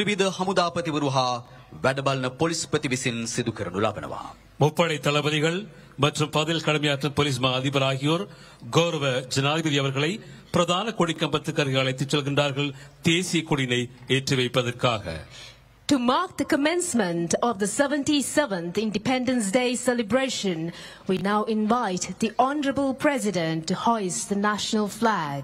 ත්‍රිවිධ හමුදාපතිවරු හා වැඩබලන පොලිස්පති විසින් සිදු කරනු ලබනවා. முப்படை தளபதிகள் மற்றும் பதில் கடமையாற்றும் போலீஸ் மா அதிபர் ஆகியோர் கௌரவ ஜனாதிபதி அவர்களை பிரதான கொடிக்கம்பத்துக்கு அருகே அழைத்துச் செல்கின்றார்கள் தேசிய கொடியினை ஏற்றி வைப்பதற்காக. To mark the commencement of the 77th Independence Day celebration, we now invite the Honourable President to hoist the national flag.